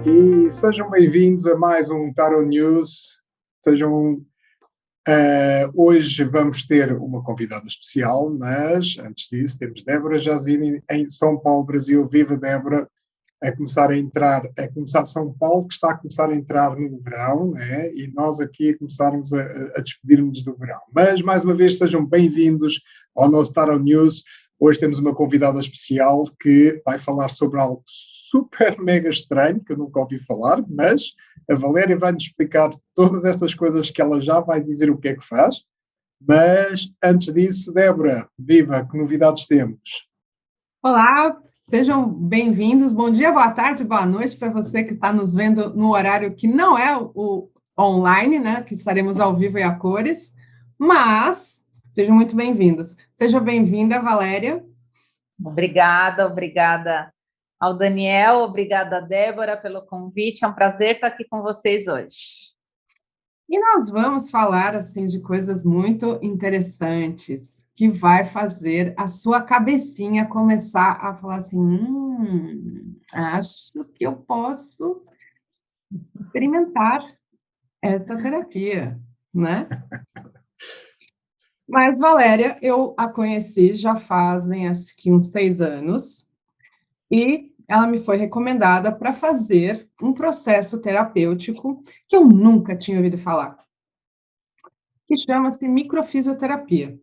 E sejam bem-vindos a mais um Tarot News. Hoje vamos ter uma convidada especial, mas antes disso temos Débora Jazini em São Paulo, Brasil. Viva Débora! A começar São Paulo, que está a começar a entrar no verão, né? E nós aqui a começarmos a despedir-nos do verão. Mas, mais uma vez, sejam bem-vindos ao nosso Tarot News. Hoje temos uma convidada especial que vai falar sobre algo super mega estranho, que eu nunca ouvi falar, mas a Valéria vai-nos explicar todas estas coisas que ela já vai dizer o que é que faz. Mas, antes disso, Débora, viva, que novidades temos? Olá, sejam bem-vindos. Bom dia, boa tarde, boa noite para você que está nos vendo no horário que não é o online, né? Que estaremos ao vivo e a cores, mas sejam muito bem-vindos. Seja bem-vinda, Valéria. Obrigada ao Daniel, obrigada, Débora, pelo convite. É um prazer estar aqui com vocês hoje. E nós vamos falar, assim, de coisas muito interessantes, que vai fazer a sua cabecinha começar a falar assim, acho que eu posso experimentar essa terapia, né? Mas, Valéria, eu a conheci já fazem, acho que uns 6 anos, e ela me foi recomendada para fazer um processo terapêutico que eu nunca tinha ouvido falar, que chama-se microfisioterapia.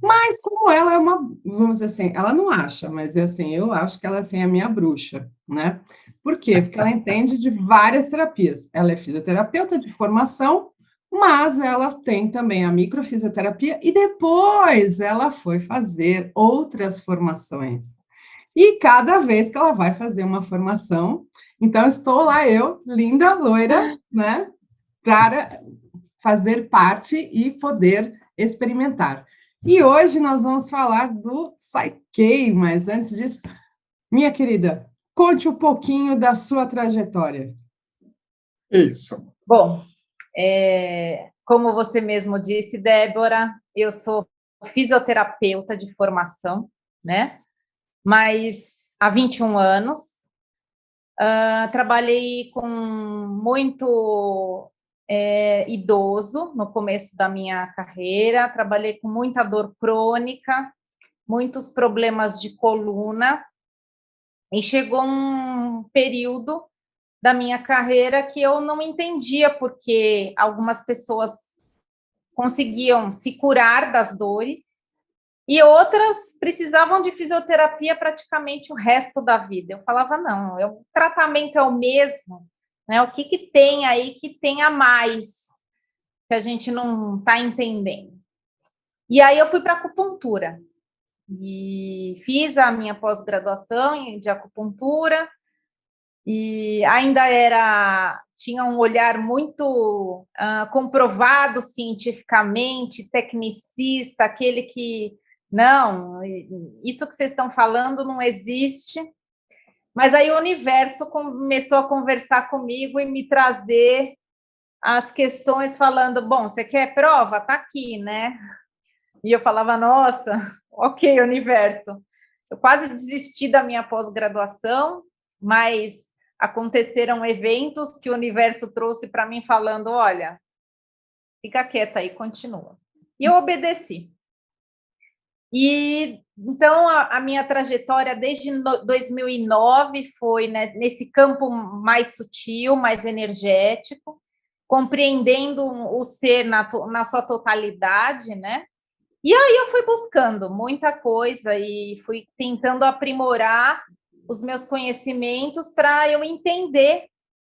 Mas como ela é uma, vamos dizer assim, ela não acha, mas assim, eu acho que ela assim, é a minha bruxa, né? Por quê? Porque ela entende de várias terapias. Ela é fisioterapeuta de formação, mas ela tem também a microfisioterapia e depois ela foi fazer outras formações. E cada vez que ela vai fazer uma formação, então estou lá eu, linda, loira, né? Para fazer parte e poder experimentar. E hoje nós vamos falar do Psyche, mas antes disso, minha querida, conte um pouquinho da sua trajetória. Isso. Bom, como você mesmo disse, Débora, eu sou fisioterapeuta de formação, né? Mas há 21 anos. Trabalhei com muito idoso no começo da minha carreira, trabalhei com muita dor crônica, muitos problemas de coluna, e chegou um período da minha carreira que eu não entendia porque algumas pessoas conseguiam se curar das dores e outras precisavam de fisioterapia praticamente o resto da vida. Eu falava, não, o tratamento é o mesmo, né? O que tem aí que tem a mais, que a gente não está entendendo. E aí eu fui para a acupuntura, e fiz a minha pós-graduação de acupuntura, e ainda tinha um olhar muito comprovado cientificamente, tecnicista, aquele que, não, isso que vocês estão falando não existe. Mas aí o universo começou a conversar comigo e me trazer as questões falando, bom, você quer prova? Tá aqui, né? E eu falava, nossa, ok, universo. Eu quase desisti da minha pós-graduação, mas aconteceram eventos que o universo trouxe para mim falando, olha, fica quieta aí, continua. E eu obedeci. E então a minha trajetória desde 2009 foi nesse campo mais sutil, mais energético, compreendendo o ser na sua totalidade, né? E aí eu fui buscando muita coisa e fui tentando aprimorar os meus conhecimentos para eu entender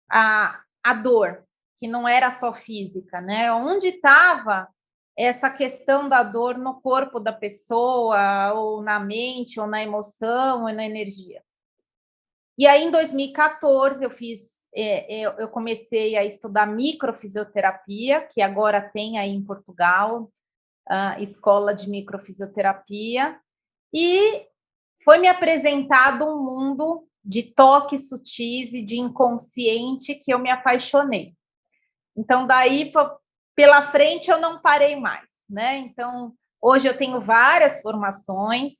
a dor, que não era só física, né? Onde estava essa questão da dor no corpo da pessoa, ou na mente, ou na emoção, ou na energia. E aí, em 2014, eu comecei a estudar microfisioterapia, que agora tem aí em Portugal, a escola de microfisioterapia, e foi me apresentado um mundo de toques sutis e de inconsciente que eu me apaixonei. Então, daí pela frente eu não parei mais, né? Então, hoje eu tenho várias formações,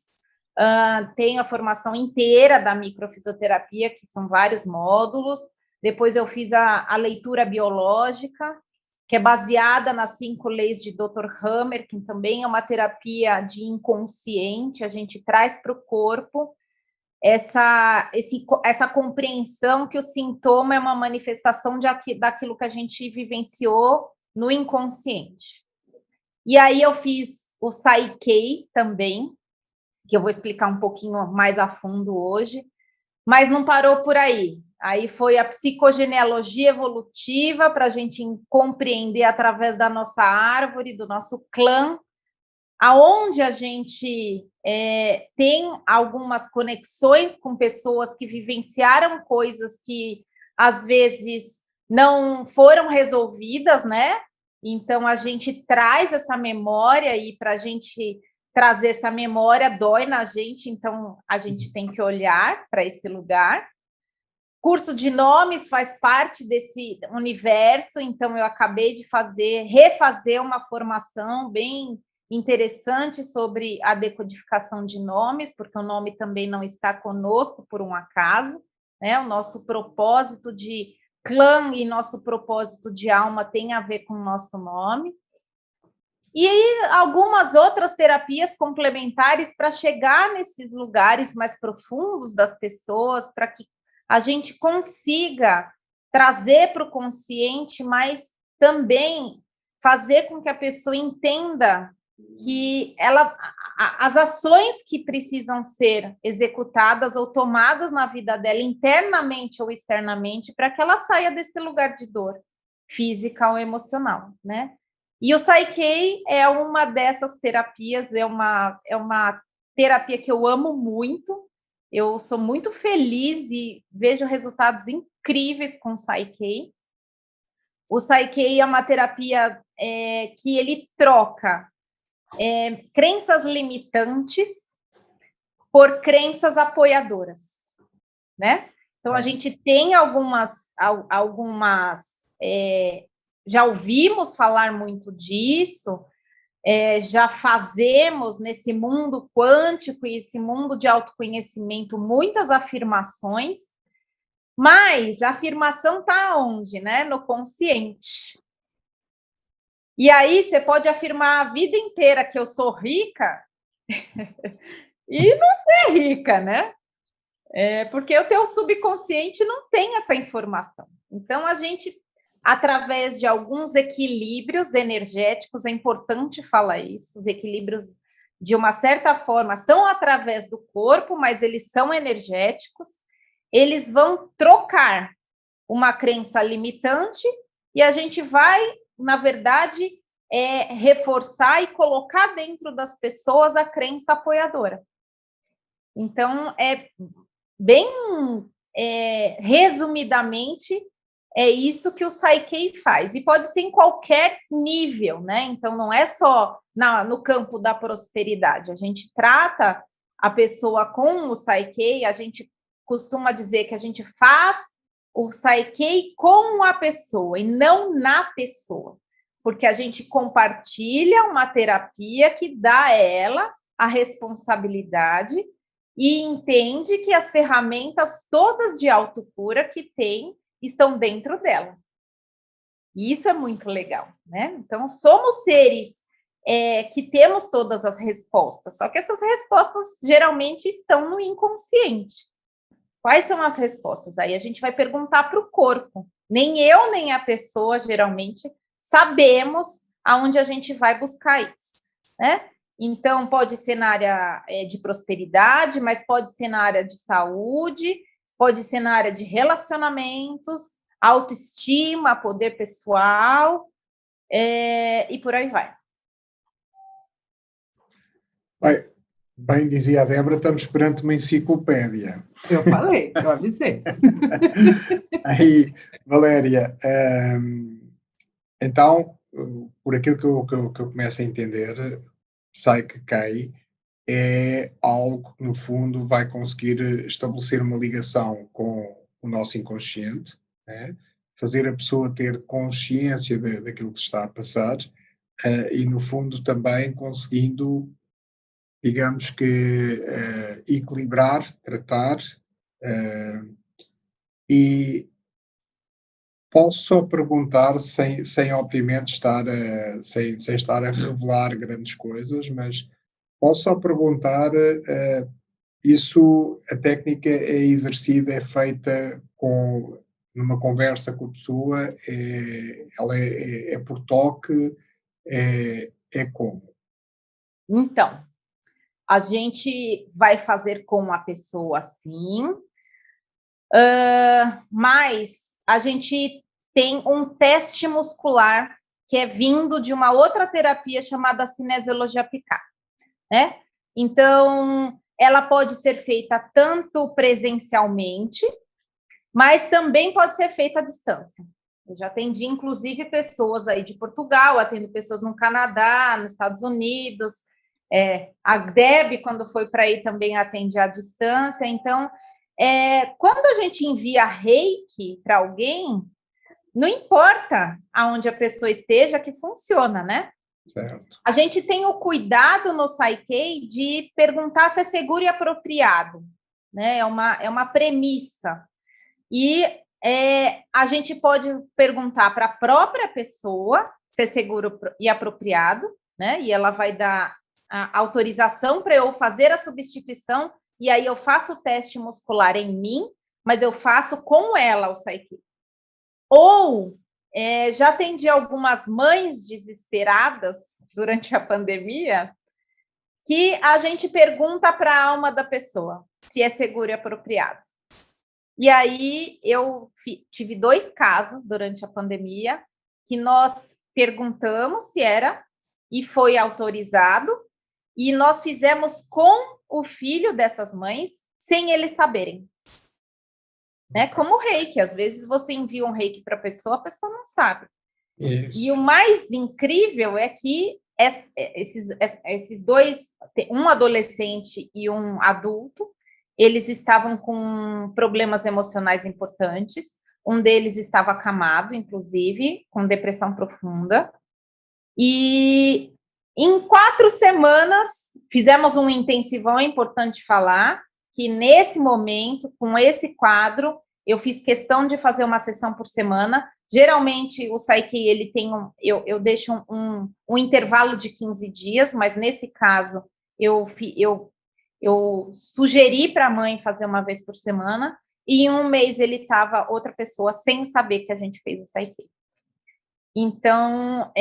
tenho a formação inteira da microfisioterapia, que são vários módulos, depois eu fiz a leitura biológica, que é baseada nas 5 leis de Dr. Hammer, que também é uma terapia de inconsciente, a gente traz para o corpo essa compreensão que o sintoma é uma manifestação daquilo que a gente vivenciou no inconsciente. E aí eu fiz o Psyche também, que eu vou explicar um pouquinho mais a fundo hoje, mas não parou por aí. Aí foi a psicogenealogia evolutiva para a gente compreender através da nossa árvore, do nosso clã, aonde a gente tem algumas conexões com pessoas que vivenciaram coisas que às vezes não foram resolvidas, né? Então a gente traz essa memória e para a gente trazer essa memória dói na gente, então a gente tem que olhar para esse lugar. Curso de nomes faz parte desse universo, então eu acabei de refazer uma formação bem interessante sobre a decodificação de nomes, porque o nome também não está conosco por um acaso, né? O nosso propósito de clã e nosso propósito de alma tem a ver com o nosso nome. E aí, algumas outras terapias complementares para chegar nesses lugares mais profundos das pessoas, para que a gente consiga trazer para o consciente, mas também fazer com que a pessoa entenda que as ações que precisam ser executadas ou tomadas na vida dela, internamente ou externamente, para que ela saia desse lugar de dor física ou emocional, né? E o Psyche é uma dessas terapias, é uma terapia que eu amo muito, eu sou muito feliz e vejo resultados incríveis com o Psyche. O Psyche é uma terapia que ele troca crenças limitantes por crenças apoiadoras, né? Então, a gente tem algumas já ouvimos falar muito disso, já fazemos nesse mundo quântico e esse mundo de autoconhecimento muitas afirmações, mas a afirmação está onde, né? No consciente. E aí você pode afirmar a vida inteira que eu sou rica e não ser rica, né? Porque o teu subconsciente não tem essa informação. Então, a gente, através de alguns equilíbrios energéticos, é importante falar isso, os equilíbrios, de uma certa forma, são através do corpo, mas eles são energéticos, eles vão trocar uma crença limitante e a gente vai, na verdade, reforçar e colocar dentro das pessoas a crença apoiadora. Então, bem resumidamente, é isso que o Psyche faz. E pode ser em qualquer nível, né? Então, não é só no campo da prosperidade. A gente trata a pessoa com o Psyche, a gente costuma dizer que a gente faz o Psyche com a pessoa e não na pessoa. Porque a gente compartilha uma terapia que dá a ela a responsabilidade e entende que as ferramentas todas de autocura que tem estão dentro dela. E isso é muito legal, né? Então, somos seres que temos todas as respostas, só que essas respostas geralmente estão no inconsciente. Quais são as respostas? Aí a gente vai perguntar para o corpo. Nem eu, nem a pessoa, geralmente, sabemos aonde a gente vai buscar isso, né? Então, pode ser na área de prosperidade, mas pode ser na área de saúde, pode ser na área de relacionamentos, autoestima, poder pessoal, e por aí vai. Bem dizia a Débora, estamos perante uma enciclopédia. Eu falei, eu avisei. Aí, Valéria, então, por aquilo que eu começo a entender, Psyche é algo que, no fundo, vai conseguir estabelecer uma ligação com o nosso inconsciente, né? Fazer a pessoa ter consciência daquilo que está a passar e, no fundo, também conseguindo, digamos que, equilibrar, tratar e Posso só perguntar, sem obviamente sem estar a revelar grandes coisas, mas posso só perguntar, a técnica é exercida, é feita numa conversa com a pessoa, ela é por toque, é como? Então, a gente vai fazer com a pessoa sim, mas a gente tem um teste muscular que é vindo de uma outra terapia chamada cinesiologia aplicada, né? Então, ela pode ser feita tanto presencialmente, mas também pode ser feita à distância. Eu já atendi, inclusive, pessoas aí de Portugal, atendo pessoas no Canadá, nos Estados Unidos. A Deb, quando foi para aí, também atende à distância. Então, quando a gente envia reiki para alguém, não importa aonde a pessoa esteja, que funciona, né? Certo. A gente tem o cuidado no Psyche de perguntar se é seguro e apropriado, né? É uma premissa. E a gente pode perguntar para a própria pessoa se é seguro e apropriado, né? E ela vai dar a autorização para eu fazer a substituição, e aí eu faço o teste muscular em mim, mas eu faço com ela o Psyche. Ou já atendi algumas mães desesperadas durante a pandemia, que a gente pergunta para a alma da pessoa se é seguro e apropriado. E aí eu tive 2 casos durante a pandemia que nós perguntamos se era e foi autorizado, e nós fizemos com o filho dessas mães sem eles saberem. Né? Como o reiki, às vezes você envia um reiki para a pessoa não sabe. Isso. E o mais incrível é que esses 2, um adolescente e um adulto, eles estavam com problemas emocionais importantes. Um deles estava acamado, inclusive, com depressão profunda. E em 4 semanas, fizemos um intensivão, é importante falar, que nesse momento, com esse quadro, eu fiz questão de fazer uma sessão por semana. Geralmente, o Psyche, ele tem eu deixo um intervalo de 15 dias, mas nesse caso, eu sugeri para a mãe fazer uma vez por semana, e em um mês ele estava outra pessoa sem saber que a gente fez o Psyche. Então,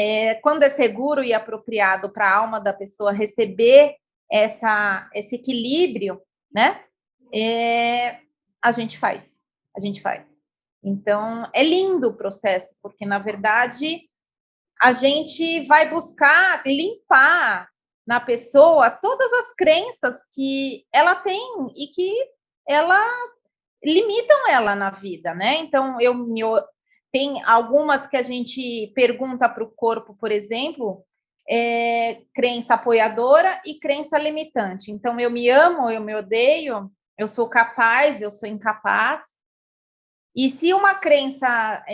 quando é seguro e apropriado para a alma da pessoa receber esse equilíbrio, né? A gente faz. Então, é lindo o processo, porque, na verdade, a gente vai buscar limpar na pessoa todas as crenças que ela tem e que limitam ela na vida, né? Então, tem algumas que a gente pergunta para o corpo, por exemplo, crença apoiadora e crença limitante. Então, eu me amo, eu me odeio, eu sou capaz, eu sou incapaz. E se uma crença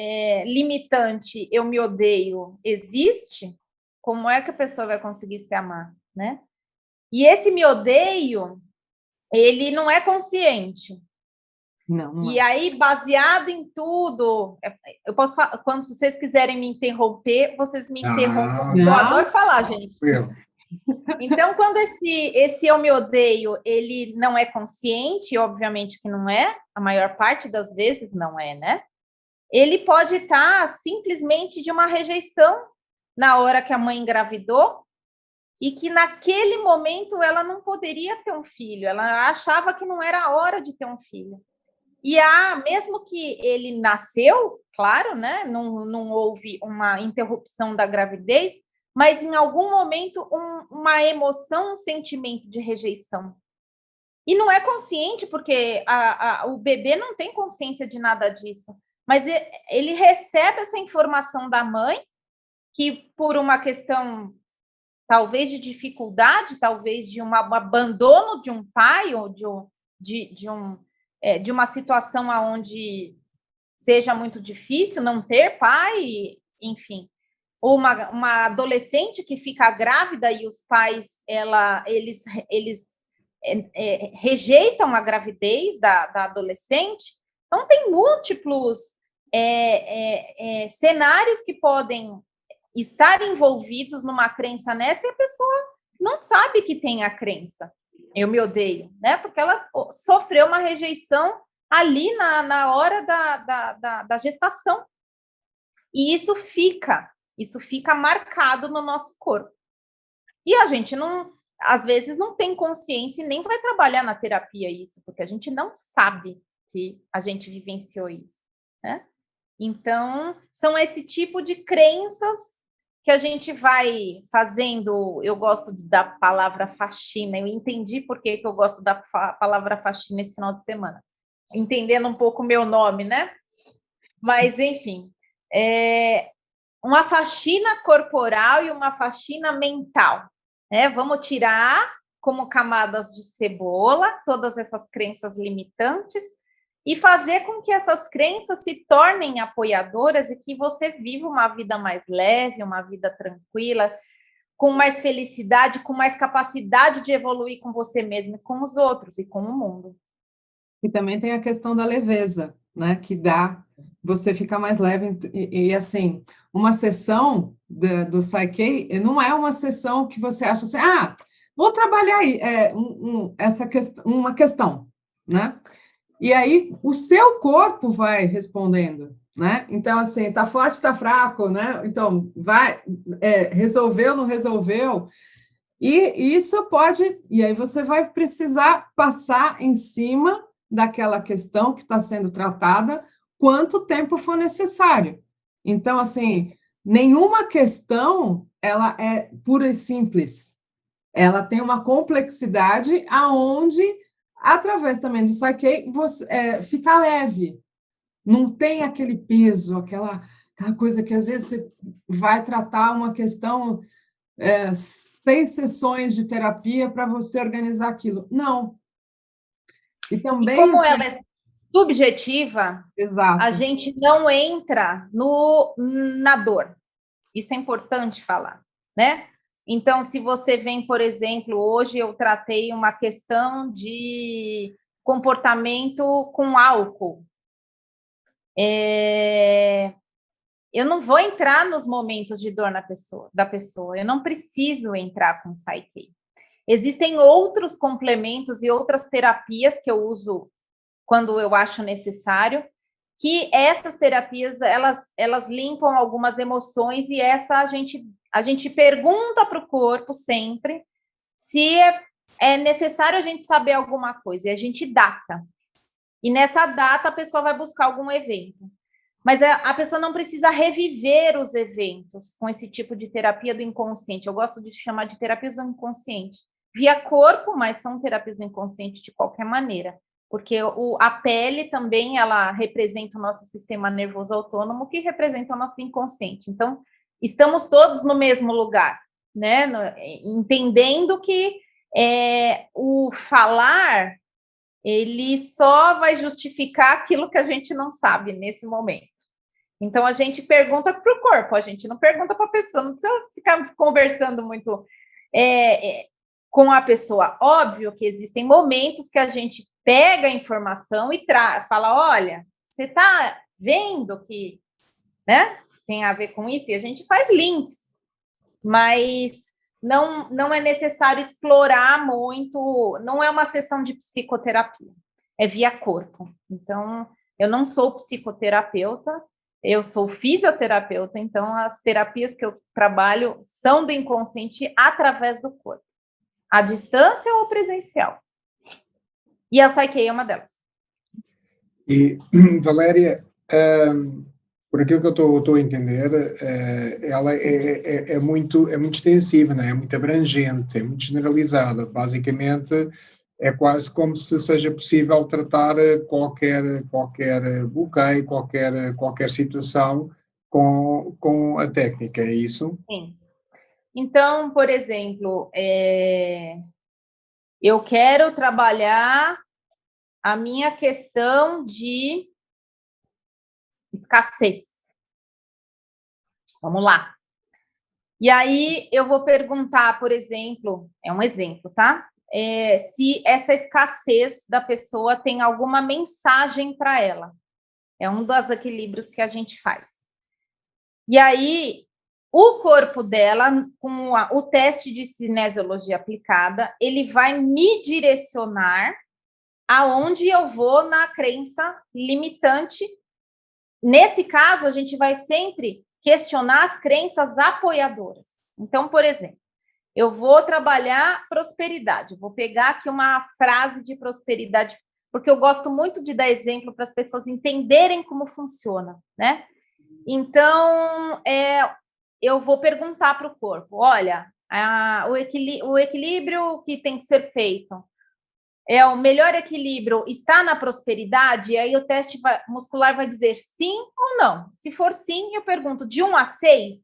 limitante, eu me odeio, existe, como é que a pessoa vai conseguir se amar, né? E esse me odeio, ele não é consciente. Não E é. aí, baseado em tudo, eu posso falar, quando vocês quiserem me interromper, vocês me interrompam, porque eu adoro falar, gente. Então, quando esse eu me odeio, ele não é consciente, obviamente que não é, a maior parte das vezes não é, né? Ele pode estar simplesmente de uma rejeição na hora que a mãe engravidou, e que naquele momento ela não poderia ter um filho, ela achava que não era a hora de ter um filho. E mesmo que ele nasceu, claro, né? Não houve uma interrupção da gravidez, mas em algum momento uma emoção, um sentimento de rejeição. E não é consciente, porque o bebê não tem consciência de nada disso, mas ele recebe essa informação da mãe, que por uma questão talvez de dificuldade, talvez de um abandono de um pai ou de uma situação onde seja muito difícil não ter pai, enfim, ou uma adolescente que fica grávida e os pais eles rejeitam a gravidez da adolescente. Então tem múltiplos cenários que podem estar envolvidos numa crença nessa e a pessoa não sabe que tem a crença. Eu me odeio, né? Porque ela sofreu uma rejeição ali na hora da gestação. E isso fica marcado no nosso corpo. E a gente não, às vezes, não tem consciência e nem vai trabalhar na terapia isso, porque a gente não sabe que a gente vivenciou isso, né? Então, são esse tipo de crenças que a gente vai fazendo. Eu gosto da palavra faxina, eu entendi por que eu gosto da palavra faxina esse final de semana, entendendo um pouco o meu nome, né? Mas, enfim, uma faxina corporal e uma faxina mental, né? Vamos tirar como camadas de cebola todas essas crenças limitantes e fazer com que essas crenças se tornem apoiadoras e que você viva uma vida mais leve, uma vida tranquila, com mais felicidade, com mais capacidade de evoluir com você mesmo e com os outros e com o mundo. E também tem a questão da leveza, né? Que dá você ficar mais leve. E assim, uma sessão do Psyche não é uma sessão que você acha assim, vou trabalhar aí, uma questão, né? E aí o seu corpo vai respondendo, né? Então, assim, tá forte, tá fraco, né? Então, vai, resolveu, não resolveu? E isso pode, e aí você vai precisar passar em cima daquela questão que está sendo tratada, quanto tempo for necessário. Então, assim, nenhuma questão, ela é pura e simples. Ela tem uma complexidade aonde, através também do Psyche, você fica leve. Não tem aquele peso, aquela coisa que às vezes você vai tratar uma questão, 6 sessões de terapia para você organizar aquilo. Não. E também. E como ela é subjetiva, Exato. A gente não entra na dor. Isso é importante falar, né? Então, se você vem, por exemplo, hoje eu tratei uma questão de comportamento com álcool. Eu não vou entrar nos momentos de dor da pessoa. Eu não preciso entrar com Psyche. Existem outros complementos e outras terapias que eu uso quando eu acho necessário, que essas terapias, elas limpam algumas emoções e essa a gente pergunta para o corpo sempre se é necessário a gente saber alguma coisa, e a gente data. E nessa data a pessoa vai buscar algum evento. Mas a pessoa não precisa reviver os eventos com esse tipo de terapia do inconsciente. Eu gosto de chamar de terapias do inconsciente. Via corpo, mas são terapias do inconsciente de qualquer maneira. Porque a pele também, ela representa o nosso sistema nervoso autônomo, que representa o nosso inconsciente. Então, estamos todos no mesmo lugar, né? Entendendo que o falar, ele só vai justificar aquilo que a gente não sabe nesse momento. Então, a gente pergunta para o corpo, a gente não pergunta para a pessoa, não precisa ficar conversando muito com a pessoa. Óbvio que existem momentos que a gente pega a informação e fala, olha, você está vendo que, né, tem a ver com isso? E a gente faz links, mas não é necessário explorar muito, não é uma sessão de psicoterapia, é via corpo. Então, eu não sou psicoterapeuta, eu sou fisioterapeuta, então as terapias que eu trabalho são do inconsciente através do corpo, à distância ou presencial. E a Psyche é uma delas. E, Valéria, por aquilo que eu estou a entender, ela é muito extensiva, não é? É muito abrangente, é muito generalizada. Basicamente, é quase como se seja possível tratar qualquer bloqueio, qualquer situação com a técnica, é isso? Sim. Então, por exemplo, eu quero trabalhar a minha questão de escassez. Vamos lá. E aí eu vou perguntar, por exemplo, é um exemplo, tá? Se essa escassez da pessoa tem alguma mensagem para ela. É um dos equilíbrios que a gente faz. E aí, o corpo dela, com o teste de cinesiologia aplicada, ele vai me direcionar aonde eu vou na crença limitante. Nesse caso, a gente vai sempre questionar as crenças apoiadoras. Então, por exemplo, eu vou trabalhar prosperidade. Vou pegar aqui uma frase de prosperidade, porque eu gosto muito de dar exemplo para as pessoas entenderem como funciona, né? Então, eu vou perguntar para o corpo: olha, o equilíbrio que tem que ser feito o melhor equilíbrio está na prosperidade? E aí o teste muscular vai dizer sim ou não. Se for sim, eu pergunto de 1 a 6,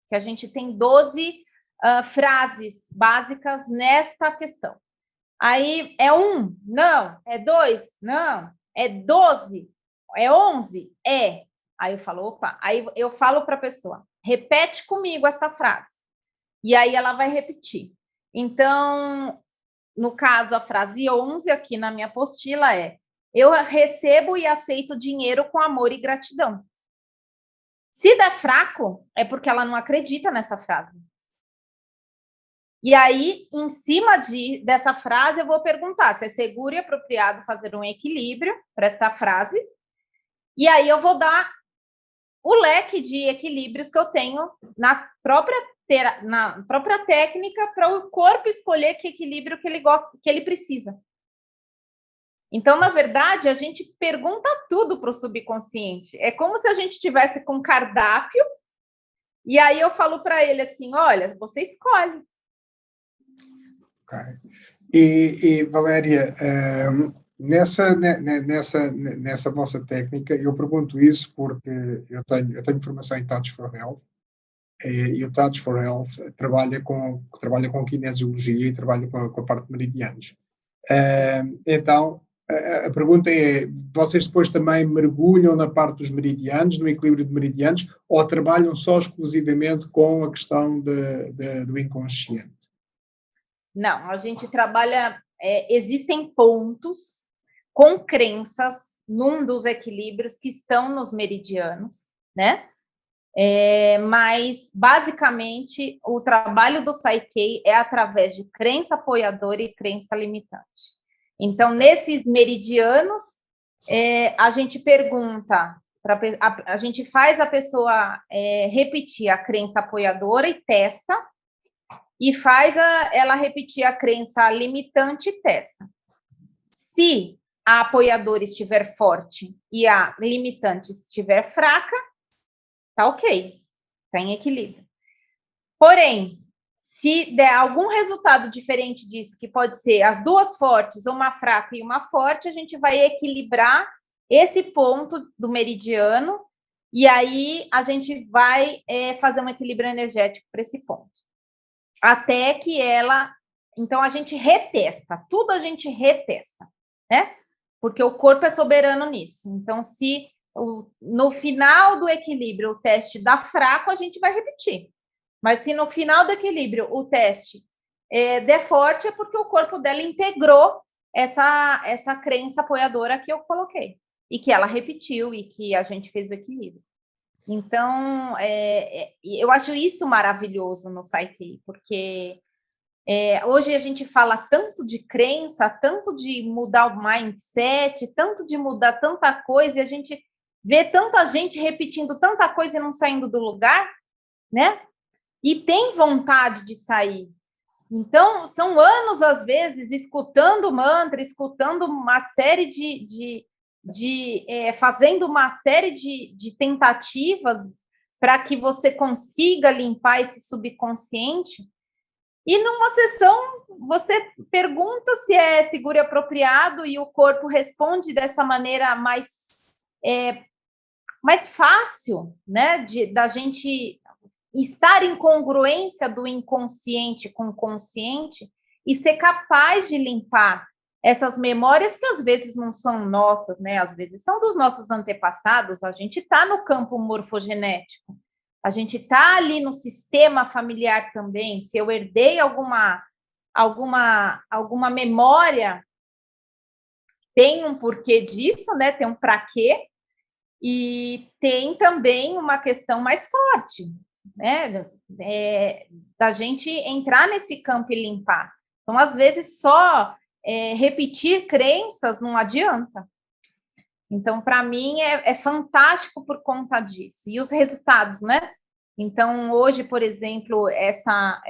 que a gente tem 12 frases básicas nesta questão. Aí é 1? Não. É 2? Não. É 12? É 11? É. Aí eu falo, opa. Aí eu falo para a pessoa, repete comigo essa frase. E aí ela vai repetir. Então, no caso, a frase 11 aqui na minha apostila é: eu recebo e aceito dinheiro com amor e gratidão. Se der fraco, é porque ela não acredita nessa frase. E aí, em cima dessa frase, eu vou perguntar se é seguro e apropriado fazer um equilíbrio para esta frase. E aí eu vou dar o leque de equilíbrios que eu tenho na própria técnica para o corpo escolher que equilíbrio que ele gosta, que ele precisa. Então, na verdade, a gente pergunta tudo para o subconsciente. É como se a gente tivesse com um cardápio e aí eu falo para ele assim: olha, você escolhe. Okay. E Valéria, nessa vossa técnica, eu pergunto isso porque eu tenho formação em Touch for Health, e o Touch for Health trabalha com kinesiologia e trabalha com a parte de meridianos. Então, a pergunta é: vocês depois também mergulham na parte dos meridianos, no equilíbrio de meridianos, ou trabalham só exclusivamente com a questão do inconsciente? Não, a gente trabalha... existem pontos com crenças num dos equilíbrios que estão nos meridianos, né? Mas, basicamente, o trabalho do Psyche é através de crença apoiadora e crença limitante. Então, nesses meridianos, a gente pergunta, a gente faz a pessoa repetir a crença apoiadora e testa, e faz ela repetir a crença limitante e testa. Se a apoiadora estiver forte e a limitante estiver fraca, tá ok, tá em equilíbrio. Porém, se der algum resultado diferente disso, que pode ser as duas fortes, uma fraca e uma forte, a gente vai equilibrar esse ponto do meridiano e aí a gente vai fazer um equilíbrio energético para esse ponto. Até que ela... Então, a gente retesta, tudo a gente retesta, né? Porque o corpo é soberano nisso. Então, se no final do equilíbrio o teste dá fraco, a gente vai repetir. Mas se no final do equilíbrio o teste der forte, é porque o corpo dela integrou essa crença apoiadora que eu coloquei. E que ela repetiu e que a gente fez o equilíbrio. Então, eu acho isso maravilhoso no Psyche, porque hoje a gente fala tanto de crença, tanto de mudar o mindset, tanto de mudar tanta coisa, e a gente vê tanta gente repetindo tanta coisa e não saindo do lugar, né? E tem vontade de sair. Então, são anos, às vezes, escutando mantra, escutando uma série fazendo uma série de tentativas para que você consiga limpar esse subconsciente. E numa sessão, você pergunta se é seguro e apropriado e o corpo responde dessa maneira mais fácil, né? Da gente estar em congruência do inconsciente com o consciente e ser capaz de limpar essas memórias que às vezes não são nossas, né? Às vezes são dos nossos antepassados. A gente está no campo morfogenético. A gente está ali no sistema familiar também. Se eu herdei alguma memória, tem um porquê disso, né? Tem um para quê. E tem também uma questão mais forte, né? Da gente entrar nesse campo e limpar. Então, às vezes, só repetir crenças não adianta. Então, para mim, é fantástico por conta disso. E os resultados, né? Então, hoje, por exemplo, essa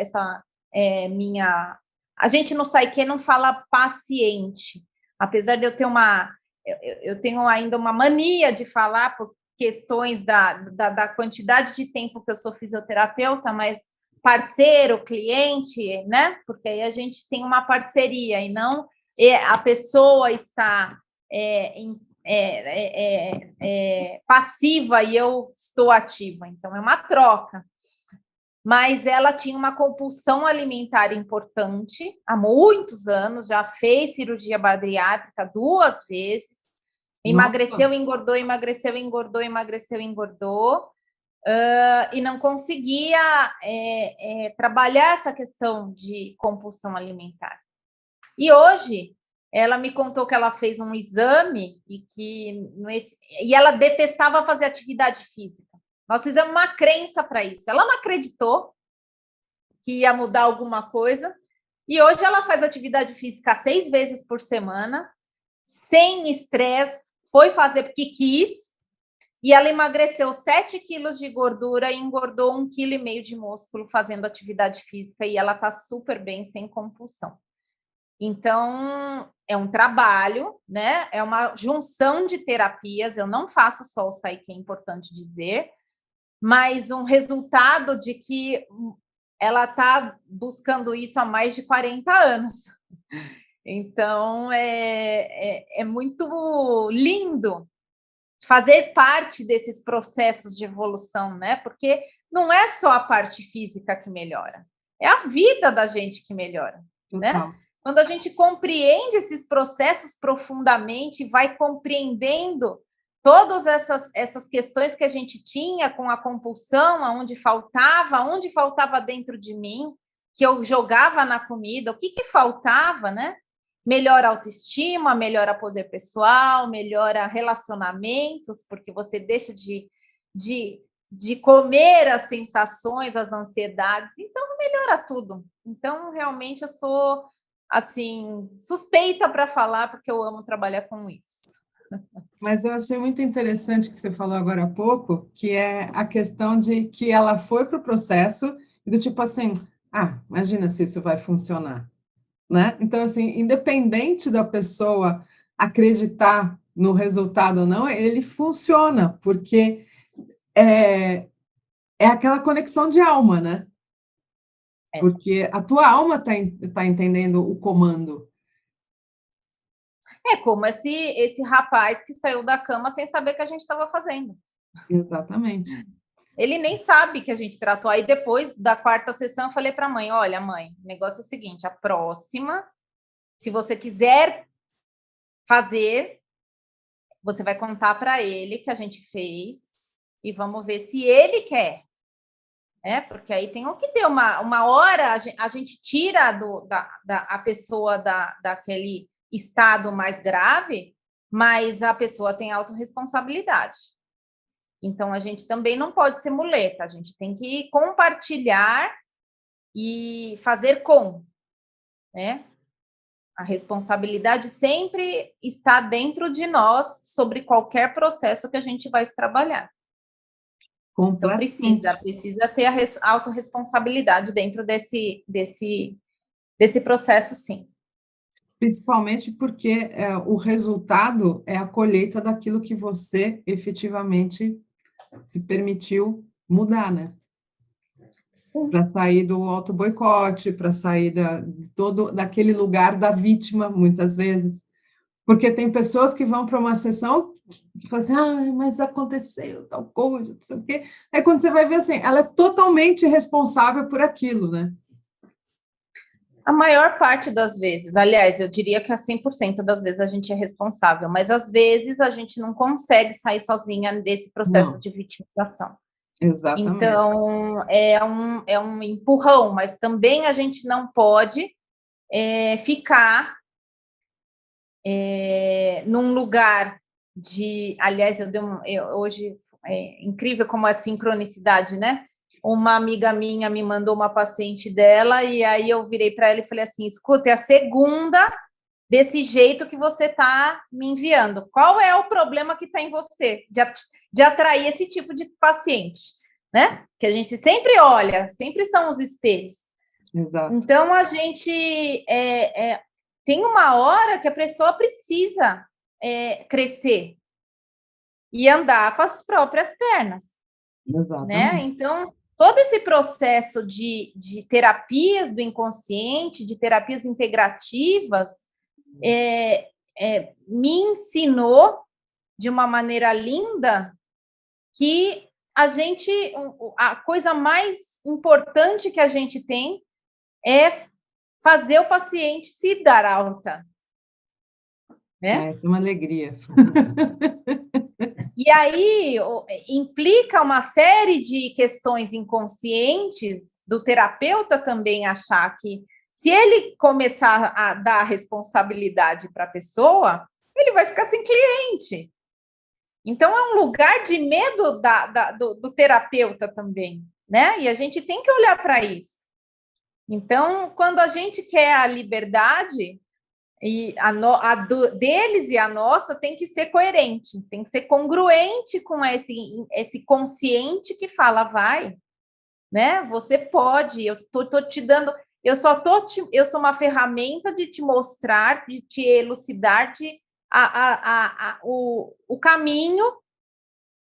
minha... A gente no Psyche não fala paciente, apesar de eu ter eu tenho ainda uma mania de falar por questões da quantidade de tempo que eu sou fisioterapeuta, mas parceiro, cliente, né? Porque aí a gente tem uma parceria e não a pessoa está passiva e eu estou ativa. Então, é uma troca. Mas ela tinha uma compulsão alimentar importante há muitos anos, já fez cirurgia bariátrica 2 vezes, emagreceu, engordou, emagreceu, engordou, emagreceu, engordou, e não conseguia trabalhar essa questão de compulsão alimentar. E hoje, ela me contou que ela fez um exame e ela detestava fazer atividade física. Nós fizemos uma crença para isso. Ela não acreditou que ia mudar alguma coisa. E hoje ela faz atividade física 6 vezes por semana, sem estresse, foi fazer porque quis. E ela emagreceu 7 quilos de gordura e engordou 1,5 kg de músculo fazendo atividade física. E ela está super bem, sem compulsão. Então, é um trabalho, né? É uma junção de terapias. Eu não faço só o Psyche, é importante dizer, mas um resultado de que ela está buscando isso há mais de 40 anos. Então, é muito lindo fazer parte desses processos de evolução, né? Porque não é só a parte física que melhora, é a vida da gente que melhora, né? Quando a gente compreende esses processos profundamente, vai compreendendo todas essas questões que a gente tinha com a compulsão, onde faltava dentro de mim, que eu jogava na comida, o que faltava, né? Melhora a autoestima, melhora poder pessoal, melhora relacionamentos, porque você deixa de comer as sensações, as ansiedades, então melhora tudo. Então, realmente, eu sou, assim, suspeita para falar, porque eu amo trabalhar com isso. Mas eu achei muito interessante o que você falou agora há pouco, que é a questão de que ela foi para o processo e do tipo assim, imagina se isso vai funcionar, né? Então, assim, independente da pessoa acreditar no resultado ou não, ele funciona, porque é aquela conexão de alma, né? Porque a tua alma tá entendendo o comando. É como esse rapaz que saiu da cama sem saber o que a gente estava fazendo. Exatamente. Ele nem sabe que a gente tratou. Aí, depois da 4ª sessão, eu falei para a mãe, olha, mãe, o negócio é o seguinte, a próxima, se você quiser fazer, você vai contar para ele que a gente fez e vamos ver se ele quer. Porque aí tem o que ter uma hora, a gente tira a pessoa daquele estado mais grave, mas a pessoa tem autorresponsabilidade. Então, a gente também não pode ser muleta, a gente tem que compartilhar e fazer né? A responsabilidade sempre está dentro de nós sobre qualquer processo que a gente vai trabalhar. Então, precisa ter a autorresponsabilidade dentro desse processo, sim. Principalmente porque o resultado é a colheita daquilo que você efetivamente se permitiu mudar, né? Para sair do auto-boicote, para sair daquele lugar da vítima, muitas vezes. Porque tem pessoas que vão para uma sessão e falam assim, mas aconteceu tal coisa, não sei o quê. Aí quando você vai ver assim, ela é totalmente responsável por aquilo, né? A maior parte das vezes, aliás, eu diria que a 100% das vezes a gente é responsável, mas às vezes a gente não consegue sair sozinha desse processo de vitimização. Exatamente. Então, é um empurrão, mas também a gente não pode ficar num lugar aliás, hoje é incrível como é a sincronicidade, né? Uma amiga minha me mandou uma paciente dela, e aí eu virei para ela e falei assim: escuta, é a segunda desse jeito que você está me enviando. Qual é o problema que está em você de atrair esse tipo de paciente, né? Que a gente sempre olha, sempre são os espelhos. Exato. Então, a gente tem uma hora que a pessoa precisa crescer e andar com as próprias pernas, né? Então, todo esse processo de terapias do inconsciente, de terapias integrativas, me ensinou de uma maneira linda que a coisa mais importante que a gente tem é fazer o paciente se dar alta, né? É uma alegria. E aí implica uma série de questões inconscientes do terapeuta também achar que, se ele começar a dar responsabilidade para a pessoa, ele vai ficar sem cliente. Então, é um lugar de medo do terapeuta também, né? E a gente tem que olhar para isso. Então, quando a gente quer a liberdade, e deles e a nossa tem que ser coerente, tem que ser congruente com esse consciente que fala, vai, né? Você pode, eu tô te dando, eu sou uma ferramenta de te mostrar, de te elucidar o caminho,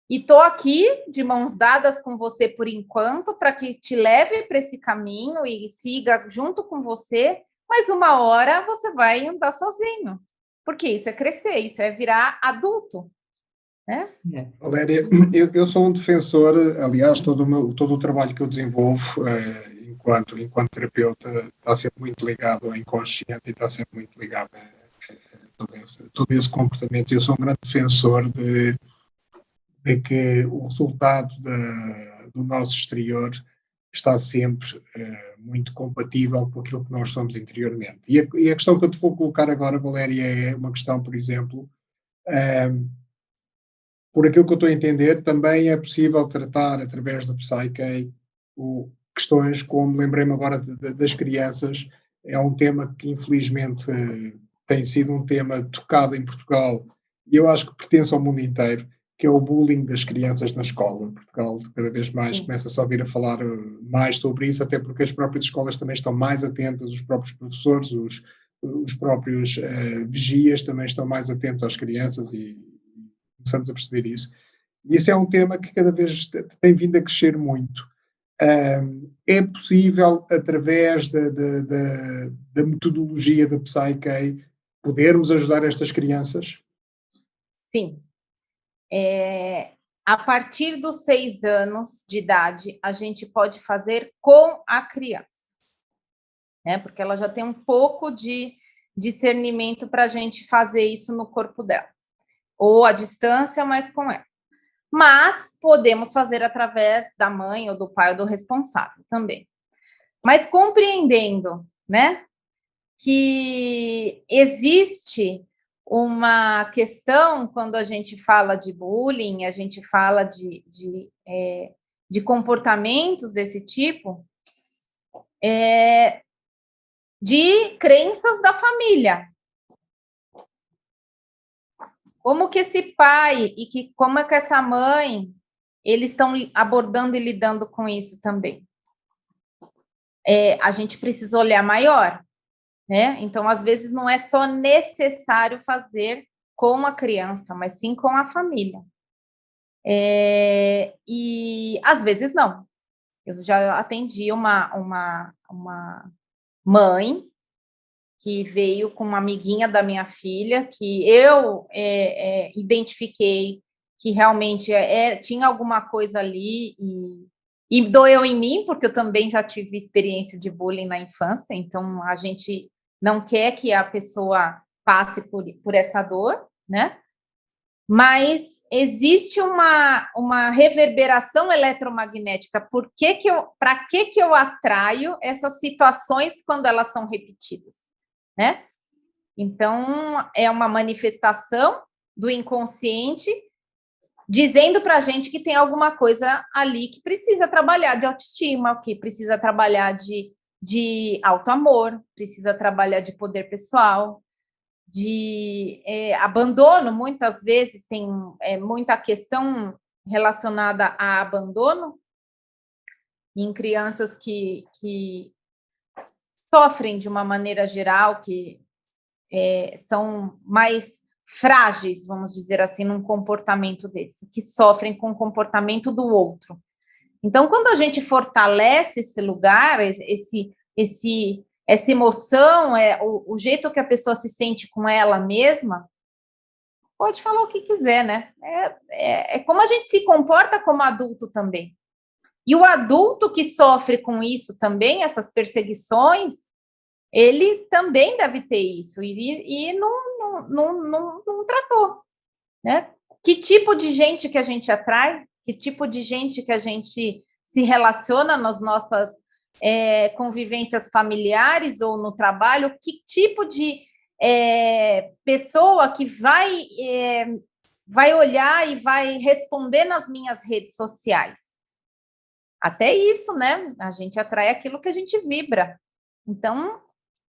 e estou aqui de mãos dadas com você por enquanto, para que te leve para esse caminho e siga junto com você, mas uma hora você vai andar sozinho, porque isso é crescer, isso é virar adulto, né? Valéria, eu sou um defensor, aliás, todo o trabalho que eu desenvolvo enquanto terapeuta está sempre muito ligado ao inconsciente e está sempre muito ligado a todo esse comportamento. Eu sou um grande defensor de que o resultado do nosso exterior está sempre muito compatível com aquilo que nós somos interiormente. E a questão que eu te vou colocar agora, Valéria, é uma questão, por exemplo, por aquilo que eu estou a entender, também é possível tratar, através da Psyche, questões como, lembrei-me agora das crianças, é um tema que infelizmente tem sido um tema tocado em Portugal, e eu acho que pertence ao mundo inteiro, que é o bullying das crianças na escola. Portugal cada vez mais começa-se a ouvir a falar mais sobre isso, até porque as próprias escolas também estão mais atentas, os próprios professores, os próprios vigias também estão mais atentos às crianças e começamos a perceber isso. E isso é um tema que cada vez tem vindo a crescer muito. É possível, através da metodologia da Psyche, podermos ajudar estas crianças? Sim. A partir dos 6 anos de idade, a gente pode fazer com a criança, né? Porque ela já tem um pouco de discernimento para a gente fazer isso no corpo dela, ou à distância, mas com ela. Mas podemos fazer através da mãe ou do pai ou do responsável também. Mas compreendendo, né, que existe uma questão quando a gente fala de bullying, a gente fala de comportamentos desse tipo, de crenças da família. Como que esse pai e como é que essa mãe, eles estão abordando e lidando com isso também? A gente precisa olhar maior, né? Então, às vezes, não é só necessário fazer com a criança, mas sim com a família. E, às vezes, não. Eu já atendi uma mãe que veio com uma amiguinha da minha filha, que eu identifiquei que realmente tinha alguma coisa ali e doeu em mim, porque eu também já tive experiência de bullying na infância, então a gente não quer que a pessoa passe por essa dor, né? Mas existe uma reverberação eletromagnética. Para que eu atraio essas situações quando elas são repetidas, né? Então, é uma manifestação do inconsciente, dizendo para a gente que tem alguma coisa ali que precisa trabalhar de autoestima, que precisa trabalhar de autoamor, precisa trabalhar de poder pessoal, de abandono. Muitas vezes tem muita questão relacionada a abandono em crianças que sofrem de uma maneira geral, que são mais frágeis, vamos dizer assim, num comportamento desse, que sofrem com o comportamento do outro. Então, quando a gente fortalece esse lugar, essa emoção, o jeito que a pessoa se sente com ela mesma, pode falar o que quiser, né? É como a gente se comporta como adulto também. E o adulto que sofre com isso também, essas perseguições, ele também deve ter isso, e não tratou, né? Que tipo de gente que a gente atrai? Que tipo de gente que a gente se relaciona nas nossas convivências familiares ou no trabalho? Que tipo de pessoa que vai olhar e vai responder nas minhas redes sociais? Até isso, né? A gente atrai aquilo que a gente vibra. Então,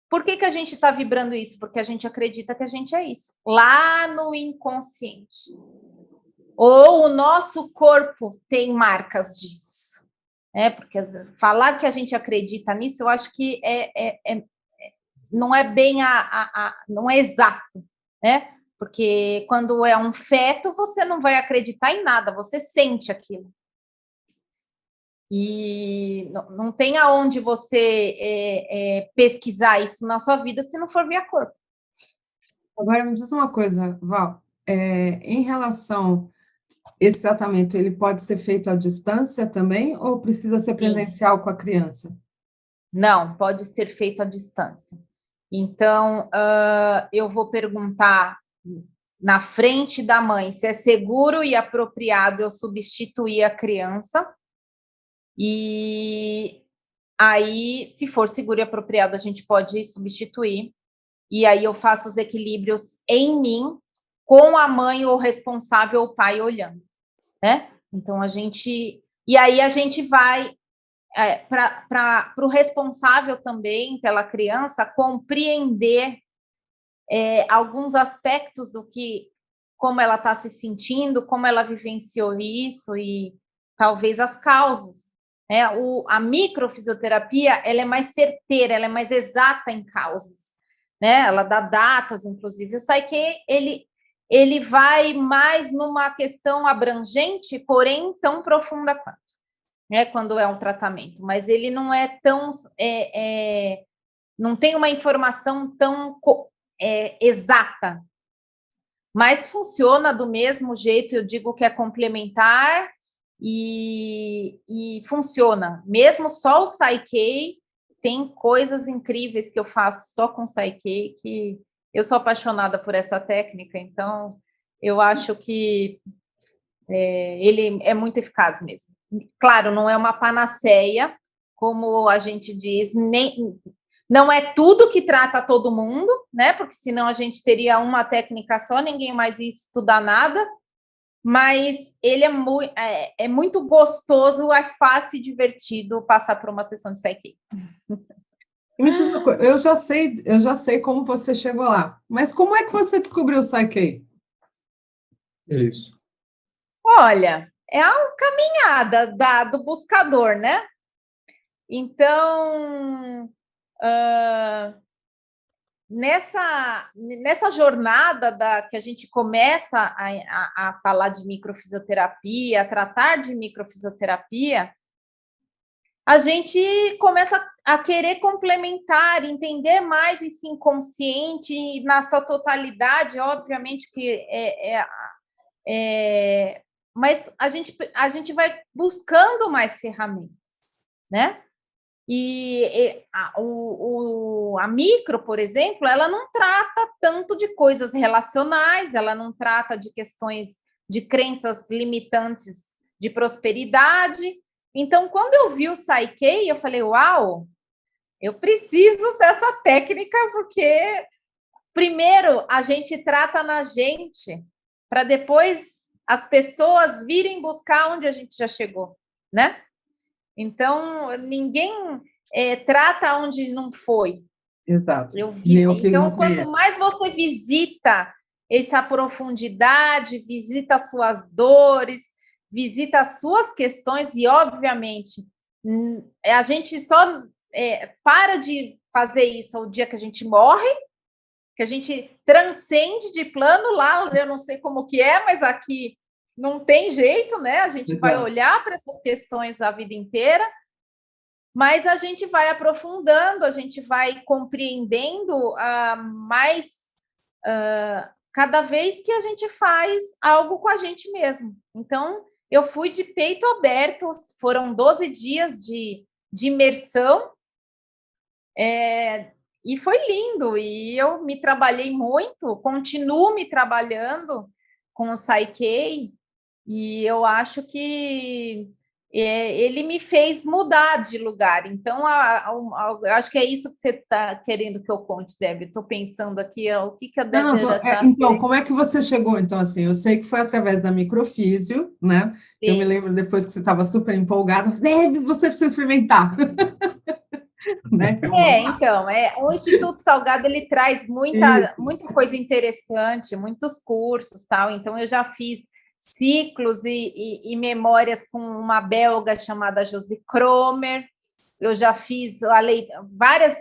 por que a gente está vibrando isso? Porque a gente acredita que a gente é isso, lá no inconsciente. Ou o nosso corpo tem marcas disso. Porque falar que a gente acredita nisso, eu acho que não é bem não é exato, né? Porque quando é um feto, você não vai acreditar em nada, você sente aquilo. E não tem aonde você pesquisar isso na sua vida se não for via corpo. Agora, me diz uma coisa, Val, em relação a esse tratamento, ele pode ser feito à distância também ou precisa ser presencial com a criança? Não, pode ser feito à distância. Então, eu vou perguntar na frente da mãe se é seguro e apropriado eu substituir a criança. E aí, se for seguro e apropriado, a gente pode substituir. E aí eu faço os equilíbrios em mim, com a mãe ou responsável, o pai olhando, né? Então, e aí a gente vai para o responsável também, pela criança, compreender alguns aspectos como ela está se sentindo, como ela vivenciou isso e talvez as causas. A microfisioterapia, ela é mais certeira, ela é mais exata em causas, né? Ela dá datas, inclusive. O Psyche, ele vai mais numa questão abrangente, porém tão profunda quanto, né? Quando é um tratamento, mas ele não é tão não tem uma informação tão exata, mas funciona do mesmo jeito. Eu digo que é complementar e funciona. Mesmo só o Psyche, tem coisas incríveis que eu faço só com Psyche, que eu sou apaixonada por essa técnica, então eu acho que ele é muito eficaz mesmo. Claro, não é uma panaceia, como a gente diz, não é tudo que trata todo mundo, né? Porque senão a gente teria uma técnica só, ninguém mais ia estudar nada. Mas ele é muito gostoso, é fácil e divertido passar por uma sessão de Psyche. Eu já sei como você chegou lá, mas como é que você descobriu o Psyche? Isso. Olha, é uma caminhada do buscador, né? Então, nessa jornada que a gente começa a falar de microfisioterapia, a tratar de microfisioterapia, a gente começa a querer complementar, entender mais esse inconsciente na sua totalidade, obviamente que mas a gente vai buscando mais ferramentas, né? E a micro, por exemplo, ela não trata tanto de coisas relacionais, ela não trata de questões de crenças limitantes de prosperidade. Então, quando eu vi o Psyche, eu falei, uau, eu preciso dessa técnica, porque, primeiro, a gente trata na gente para depois as pessoas virem buscar onde a gente já chegou, né? Então, ninguém trata onde não foi. Exato. Então, quanto mais você visita essa profundidade, visita as suas dores, visita as suas questões, e, obviamente, a gente só para de fazer isso ao dia que a gente morre, que a gente transcende de plano. Lá, eu não sei como que é, mas aqui não tem jeito, né? A gente vai olhar para essas questões a vida inteira, mas a gente vai aprofundando, a gente vai compreendendo mais cada vez que a gente faz algo com a gente mesmo. Então, eu fui de peito aberto, foram 12 dias de imersão, e foi lindo, e eu me trabalhei muito, continuo me trabalhando com o Psyche, e eu acho que ele me fez mudar de lugar. Então, eu acho que é isso que você está querendo que eu conte, Débora. Estou pensando aqui, o que a Débora está... Então, como é que você chegou? Então, assim, eu sei que foi através da microfísio, né? Sim. Eu me lembro depois que você estava super empolgada, Débora, você precisa experimentar. Né? Então, o Instituto Salgado, ele traz muita coisa interessante, muitos cursos, tal. Então, eu já fiz ciclos e memórias com uma belga chamada Josie Cromer, eu já fiz várias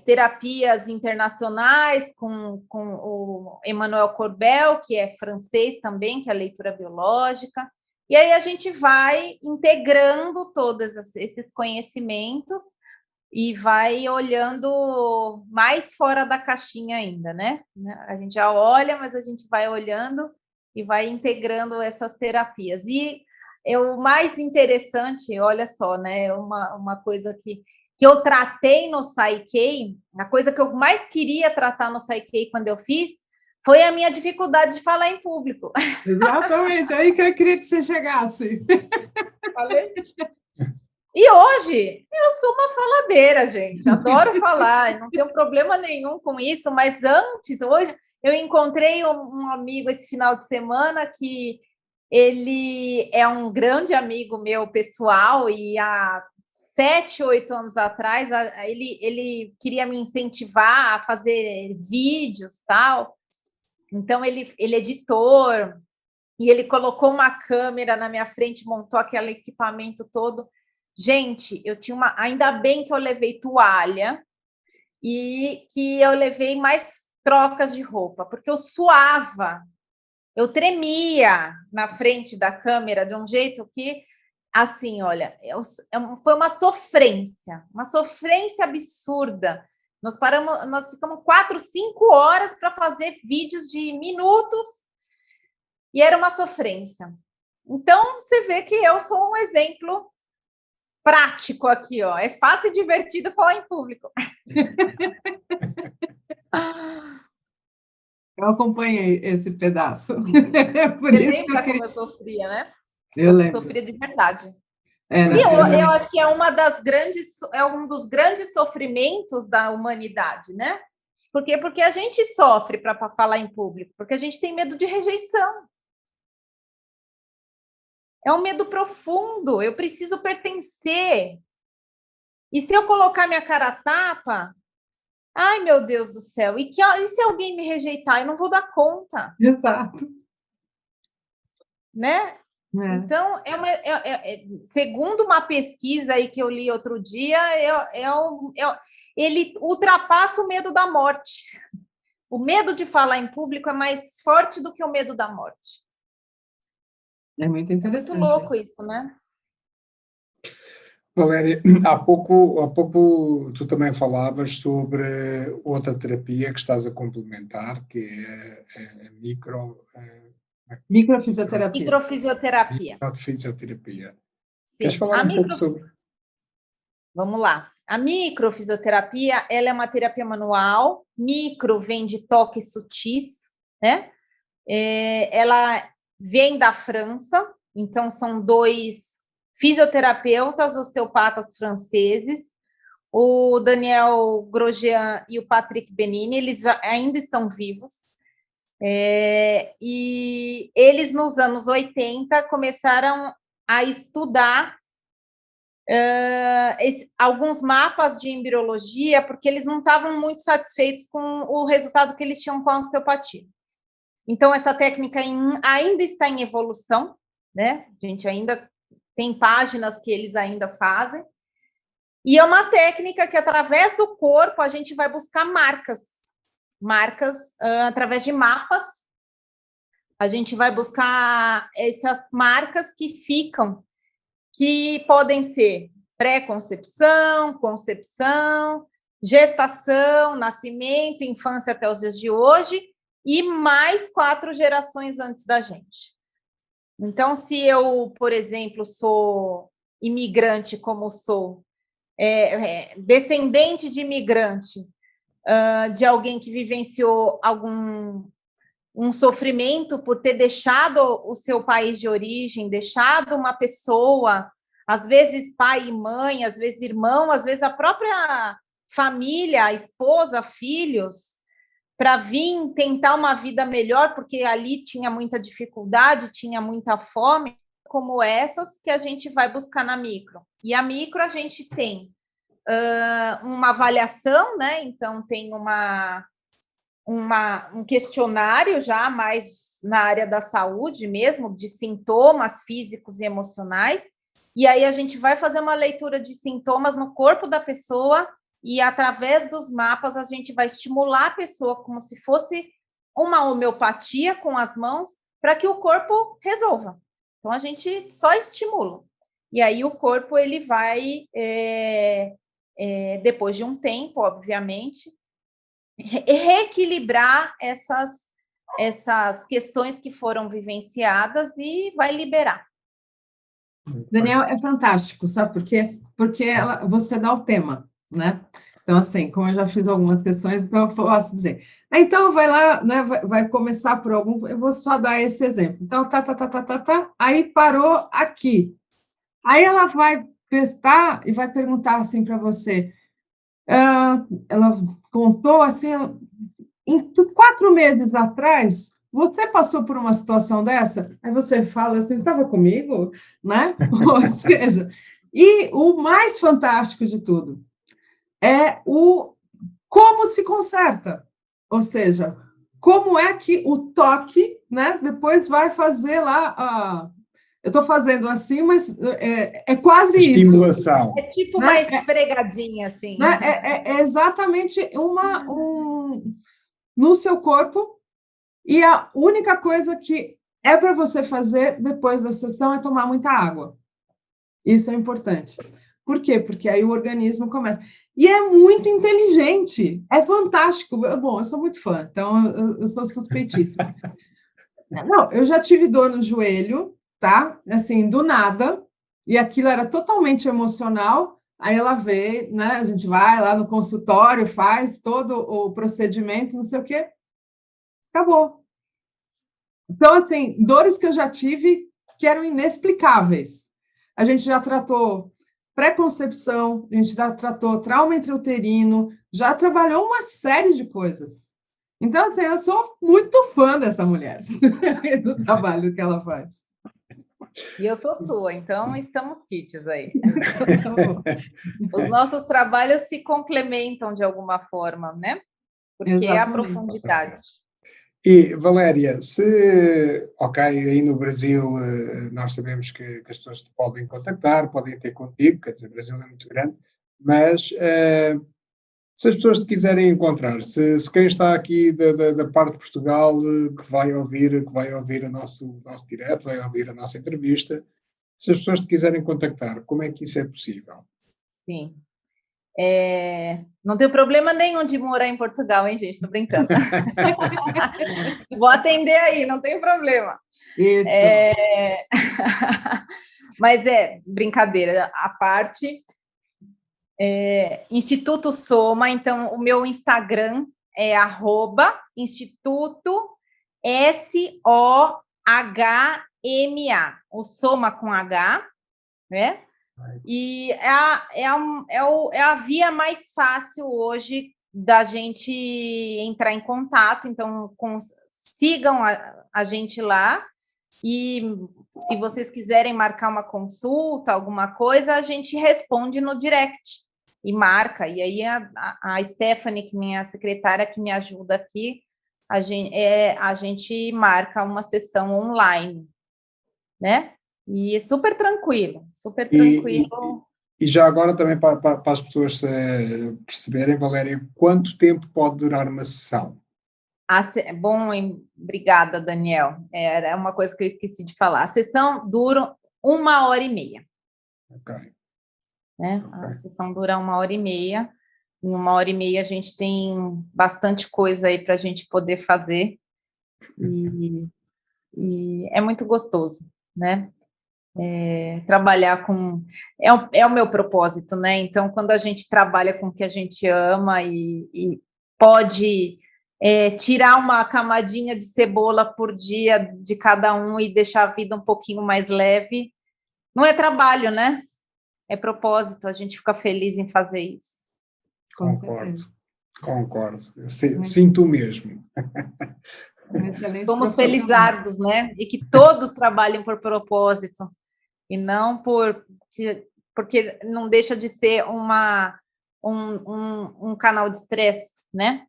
terapias internacionais com o Emmanuel Corbel, que é francês também, que é a leitura biológica, e aí a gente vai integrando todos esses conhecimentos e vai olhando mais fora da caixinha ainda, né? A gente já olha, mas a gente vai olhando e vai integrando essas terapias. E o mais interessante, olha só, né? Uma coisa que eu tratei no Psyche, a coisa que eu mais queria tratar no Psyche quando eu fiz, foi a minha dificuldade de falar em público. Exatamente, aí que eu queria que você chegasse. Falei. E hoje eu sou uma faladeira, gente, adoro falar, não tenho problema nenhum com isso, mas hoje, eu encontrei um amigo esse final de semana que ele é um grande amigo meu pessoal, e há 7, 8 anos atrás ele queria me incentivar a fazer vídeos, tal. Então, ele é editor, e ele colocou uma câmera na minha frente, montou aquele equipamento todo. Gente, eu tinha ainda bem que eu levei toalha e que eu levei mais trocas de roupa, porque eu suava, eu tremia na frente da câmera de um jeito que, assim, olha, foi uma sofrência absurda. Nós ficamos 4, 5 horas para fazer vídeos de minutos e era uma sofrência. Então, você vê que eu sou um exemplo prático aqui, ó. É fácil e divertido falar em público. Eu acompanhei esse pedaço. Por Você lembra como eu sofria, né? Eu lembro. Sofria de verdade. Eu acho que é um dos grandes sofrimentos da humanidade, né? Por quê? Porque a gente sofre para falar em público, porque a gente tem medo de rejeição. É um medo profundo, eu preciso pertencer. E se eu colocar minha cara a tapa, ai, meu Deus do céu, e se alguém me rejeitar? Eu não vou dar conta. Exato. Né? Então, segundo uma pesquisa aí que eu li outro dia, ele ultrapassa o medo da morte. O medo de falar em público é mais forte do que o medo da morte. É muito interessante. É muito louco isso, né? Valéria, há pouco tu também falavas sobre outra terapia que estás a complementar, que é a microfisioterapia. Microfisioterapia. Queres falar pouco sobre? Vamos lá. A microfisioterapia, ela é uma terapia manual. Micro vem de toques sutis, né? Ela vem da França, então são 2 fisioterapeutas, osteopatas franceses, o Daniel Grosjean e o Patrick Benini, eles ainda estão vivos. E eles, nos anos 80, começaram a estudar alguns mapas de embriologia, porque eles não estavam muito satisfeitos com o resultado que eles tinham com a osteopatia. Então, essa técnica ainda está em evolução, né? A gente ainda tem páginas que eles ainda fazem. E é uma técnica que, através do corpo, a gente vai buscar marcas através de mapas. A gente vai buscar essas marcas que ficam, que podem ser pré-concepção, concepção, gestação, nascimento, infância até os dias de hoje, e mais 4 gerações antes da gente. Então, se eu, por exemplo, sou imigrante, como sou, descendente de imigrante, de alguém que vivenciou um sofrimento por ter deixado o seu país de origem, deixado uma pessoa, às vezes pai e mãe, às vezes irmão, às vezes a própria família, a esposa, filhos, para vir tentar uma vida melhor, porque ali tinha muita dificuldade, tinha muita fome, como essas que a gente vai buscar na micro. E a micro a gente tem uma avaliação, né? Então tem um questionário já mais na área da saúde mesmo, de sintomas físicos e emocionais, e aí a gente vai fazer uma leitura de sintomas no corpo da pessoa, e através dos mapas a gente vai estimular a pessoa como se fosse uma homeopatia com as mãos, para que o corpo resolva. Então a gente só estimula. E aí o corpo ele vai, depois de um tempo, obviamente, reequilibrar essas questões que foram vivenciadas e vai liberar. Daniel, é fantástico, sabe por quê? Porque você dá o tema, né? Então, assim, como eu já fiz algumas sessões, então eu posso dizer. Então, vai lá, né? Vai começar por algum. Eu vou só dar esse exemplo. Então, aí parou aqui. Aí ela vai testar e vai perguntar assim para você. Ela contou assim, em 4 meses atrás, você passou por uma situação dessa? Aí você fala assim, estava comigo, né? Ou seja, e o mais fantástico de tudo é o como se conserta, ou seja, como é que o toque, né? Depois vai fazer lá eu estou fazendo assim, mas é quase estimulação. Isso. É tipo né? uma esfregadinha, assim. Né? É exatamente no seu corpo, e a única coisa que é para você fazer depois da sessão é tomar muita água. Isso é importante. Por quê? Porque aí o organismo começa. E é muito inteligente, é fantástico. Bom, eu sou muito fã, então eu sou suspeitíssima. Não, eu já tive dor no joelho, tá? Assim, do nada, e aquilo era totalmente emocional. Aí ela veio, né? A gente vai lá no consultório, faz todo o procedimento, não sei o quê, acabou. Então, assim, dores que eu já tive que eram inexplicáveis. A gente já tratou pré-concepção, a gente já tratou trauma intrauterino, já trabalhou uma série de coisas. Então, assim, eu sou muito fã dessa mulher, do trabalho que ela faz. E eu sou sua, então estamos kits aí. Os nossos trabalhos se complementam de alguma forma, né? Porque é a profundidade. E, Valéria, aí no Brasil nós sabemos que as pessoas te podem contactar, podem ter contigo, quer dizer, o Brasil é muito grande, mas se as pessoas te quiserem encontrar, se quem está aqui da parte de Portugal que vai ouvir o nosso direto, vai ouvir a nossa entrevista, se as pessoas te quiserem contactar, como é que isso é possível? Sim. Não tenho problema nenhum de morar em Portugal, hein, gente? Tô brincando. Vou atender aí, não tem problema. Isso. Mas brincadeira à parte. Instituto Soma, então o meu Instagram é @Instituto SOHMA, o Soma com H, né? E é a via mais fácil hoje da gente entrar em contato, então sigam a gente lá, e se vocês quiserem marcar uma consulta, alguma coisa, a gente responde no direct e marca, e aí a Stephanie, que é minha secretária, que me ajuda aqui, a gente marca uma sessão online, né? E é super tranquilo, super tranquilo. E já agora também para as pessoas perceberem, Valéria, quanto tempo pode durar uma sessão? Bom, obrigada, Daniel. Era uma coisa que eu esqueci de falar. A sessão dura 1h30. Ok. Né? Okay. A sessão dura 1h30. Em 1h30 a gente tem bastante coisa aí para a gente poder fazer. E é muito gostoso, né? Trabalhar com... É o meu propósito, né? Então, quando a gente trabalha com o que a gente ama e pode tirar uma camadinha de cebola por dia de cada um e deixar a vida um pouquinho mais leve, não é trabalho, né? É propósito, a gente fica feliz em fazer isso. Concordo. Sinto mesmo. Somos felizardos, né? E que todos trabalhem por propósito, e não porque não deixa de ser um canal de estresse, né?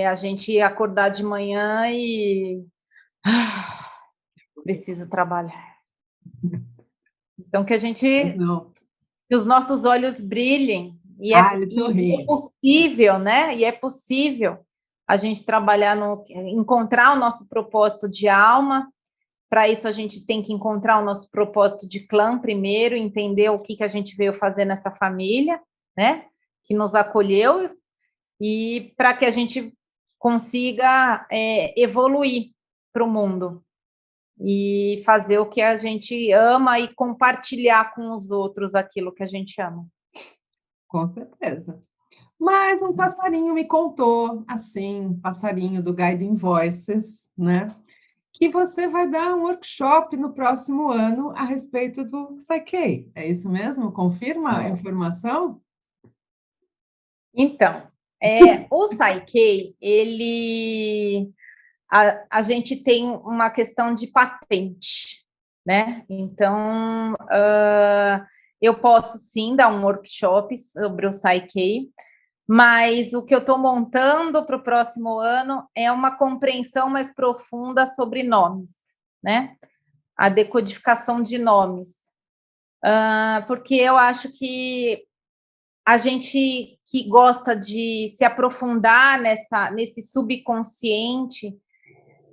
A gente acordar de manhã e preciso trabalhar. Então, que os nossos olhos brilhem, e é possível, né? E é possível a gente trabalhar encontrar o nosso propósito de alma. Para isso, a gente tem que encontrar o nosso propósito de clã primeiro, entender o que a gente veio fazer nessa família, né? Que nos acolheu, e para que a gente consiga evoluir para o mundo e fazer o que a gente ama e compartilhar com os outros aquilo que a gente ama. Com certeza. Mas um passarinho me contou, assim, passarinho do Guiding Voices, né? Que você vai dar um workshop no próximo ano a respeito do Psyche. É isso mesmo? Confirma a informação? Então, o Psyche, a gente tem uma questão de patente, né? Então, eu posso sim dar um workshop sobre o Psyche, mas o que eu estou montando para o próximo ano é uma compreensão mais profunda sobre nomes, né? A decodificação de nomes. Porque eu acho que a gente que gosta de se aprofundar nesse subconsciente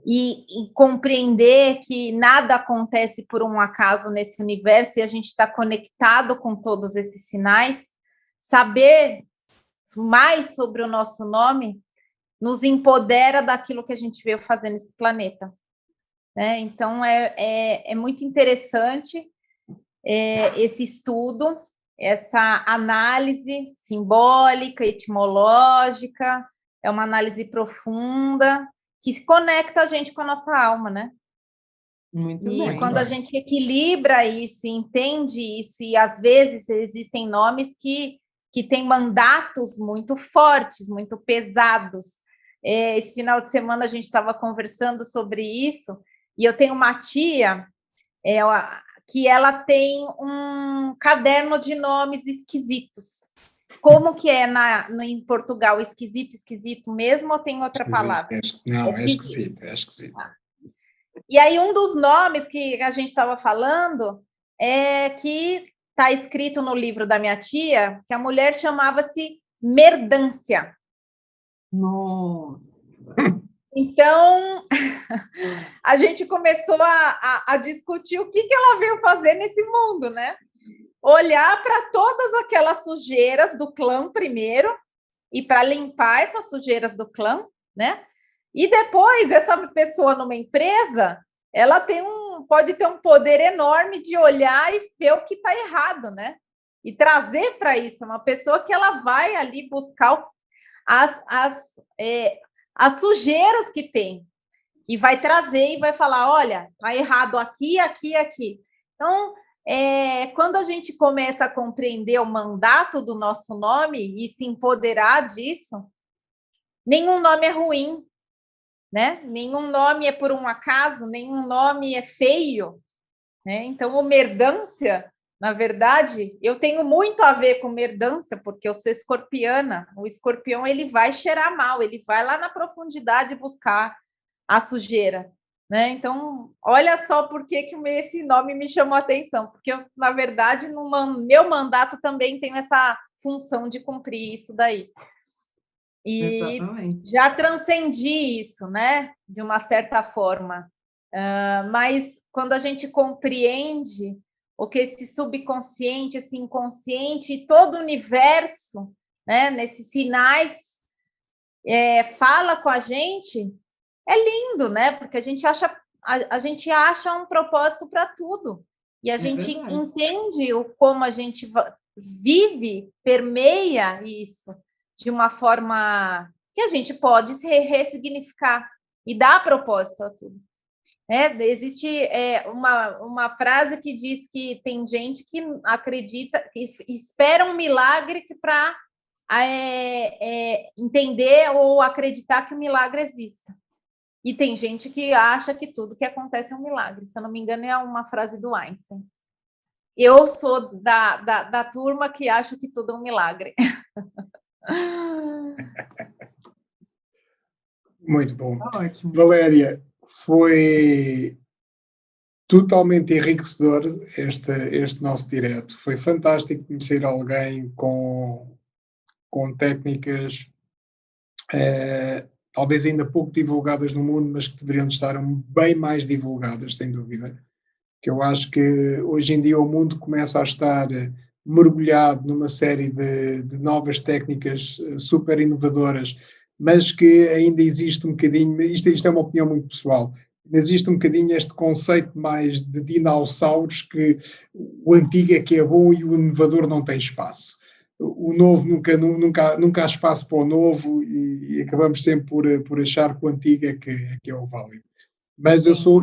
e compreender que nada acontece por um acaso nesse universo e a gente está conectado com todos esses sinais, saber mais sobre o nosso nome nos empodera daquilo que a gente veio fazer nesse planeta. Né? Então, é muito interessante esse estudo, essa análise simbólica, etimológica, é uma análise profunda que conecta a gente com a nossa alma, né? Muito bem. E quando a gente equilibra isso, entende isso, e às vezes existem nomes que têm mandatos muito fortes, muito pesados. Esse final de semana a gente estava conversando sobre isso, e eu tenho uma tia que ela tem um caderno de nomes esquisitos. Como que é em Portugal? Esquisito mesmo, ou tem outra palavra? Não, é esquisito. E aí, um dos nomes que a gente estava falando é que está escrito no livro da minha tia, que a mulher chamava-se Merdância. Nossa! Então, a gente começou a discutir o que ela veio fazer nesse mundo, né? Olhar para todas aquelas sujeiras do clã primeiro, e para limpar essas sujeiras do clã, né? E depois, essa pessoa numa empresa, ela pode ter um poder enorme de olhar e ver o que está errado, né? E trazer para isso uma pessoa que ela vai ali buscar as sujeiras que tem, e vai trazer e vai falar, olha, está errado aqui, aqui, aqui. Então, quando a gente começa a compreender o mandato do nosso nome e se empoderar disso, nenhum nome é ruim, né? Nenhum nome é por um acaso, nenhum nome é feio, né? Então, o merdância, na verdade, eu tenho muito a ver com merdância, porque eu sou escorpiana. O escorpião, ele vai cheirar mal, ele vai lá na profundidade buscar a sujeira, né? Então, olha só por que esse nome me chamou a atenção, porque eu, na verdade, no meu mandato também tenho essa função de cumprir isso daí. E Exatamente. já transcendi isso, né? De uma certa forma. Mas quando a gente compreende o que esse subconsciente, esse inconsciente e todo o universo, né, nesses sinais, fala com a gente, é lindo, né? Porque a gente acha um propósito para tudo. E a gente entende como a gente vive, permeia isso de uma forma que a gente pode se ressignificar e dar propósito a tudo. Existe uma frase que diz que tem gente que acredita, que espera um milagre para entender ou acreditar que o milagre exista. E tem gente que acha que tudo que acontece é um milagre. Se eu não me engano, é uma frase do Einstein. Eu sou da turma que acha que tudo é um milagre. Muito bom. Ótimo. Valéria, foi totalmente enriquecedor este nosso direto. Foi fantástico conhecer alguém com técnicas talvez ainda pouco divulgadas no mundo, mas que deveriam estar bem mais divulgadas, sem dúvida. Que eu acho que hoje em dia o mundo começa a estar mergulhado numa série de novas técnicas super inovadoras, mas que ainda existe um bocadinho, isto é uma opinião muito pessoal, existe um bocadinho este conceito mais de dinossauros, que o antigo é que é bom e o inovador não tem espaço. O novo nunca há espaço para o novo e acabamos sempre por achar que o antigo é que é o válido. Mas eu sou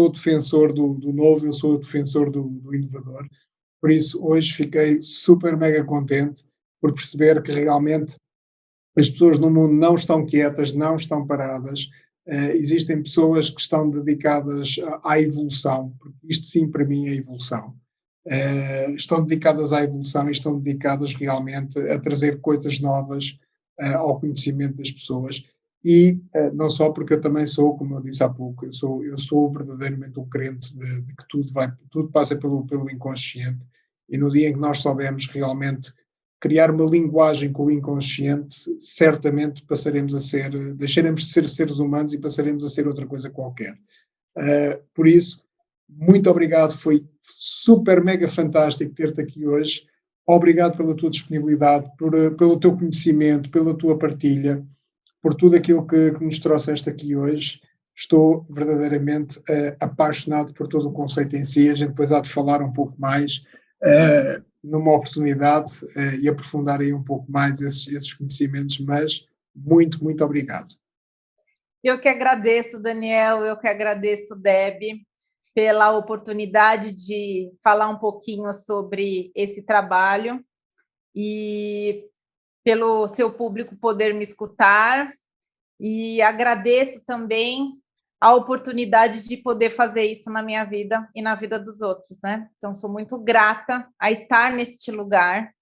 defensor do novo, eu sou defensor do inovador. Por isso, hoje fiquei super mega contente por perceber que realmente as pessoas no mundo não estão quietas, não estão paradas. Existem pessoas que estão dedicadas à evolução, porque isto sim para mim é evolução. Estão dedicadas à evolução e estão dedicadas realmente a trazer coisas novas ao conhecimento das pessoas. E não só porque eu também sou, como eu disse há pouco, eu sou verdadeiramente um crente de que tudo passa pelo inconsciente, e no dia em que nós soubermos realmente criar uma linguagem com o inconsciente, certamente deixaremos de ser seres humanos e passaremos a ser outra coisa qualquer. Por isso, muito obrigado, foi super mega fantástico ter-te aqui hoje. Obrigado pela tua disponibilidade, pelo teu conhecimento, pela tua partilha, por tudo aquilo que nos trouxeste aqui hoje. Estou verdadeiramente apaixonado por todo o conceito em si. A gente depois há de falar um pouco mais numa oportunidade e aprofundar aí um pouco mais esses conhecimentos, mas muito, muito obrigado. Eu que agradeço, Daniel, eu que agradeço, Deb, pela oportunidade de falar um pouquinho sobre esse trabalho e pelo seu público poder me escutar, e agradeço também a oportunidade de poder fazer isso na minha vida e na vida dos outros, né? Então, sou muito grata a estar neste lugar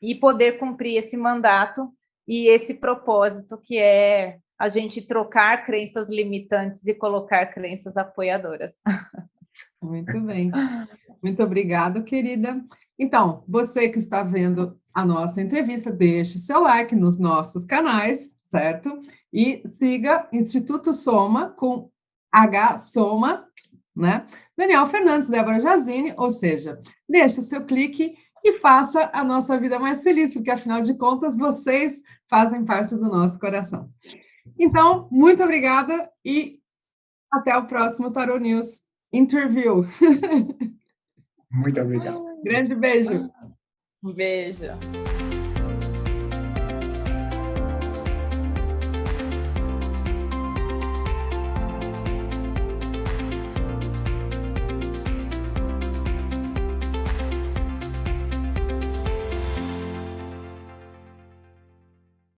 e poder cumprir esse mandato e esse propósito, que é a gente trocar crenças limitantes e colocar crenças apoiadoras. Muito bem. Muito obrigada, querida. Então, você que está vendo a nossa entrevista, deixe seu like nos nossos canais, certo? E siga Instituto Soma, com H Soma, né? Daniel Fernandes, Débora Jazini, ou seja, deixe o seu clique e faça a nossa vida mais feliz, porque afinal de contas, vocês fazem parte do nosso coração. Então, muito obrigada e até o próximo Tarot News Interview. Muito obrigado. Grande beijo. Um beijo.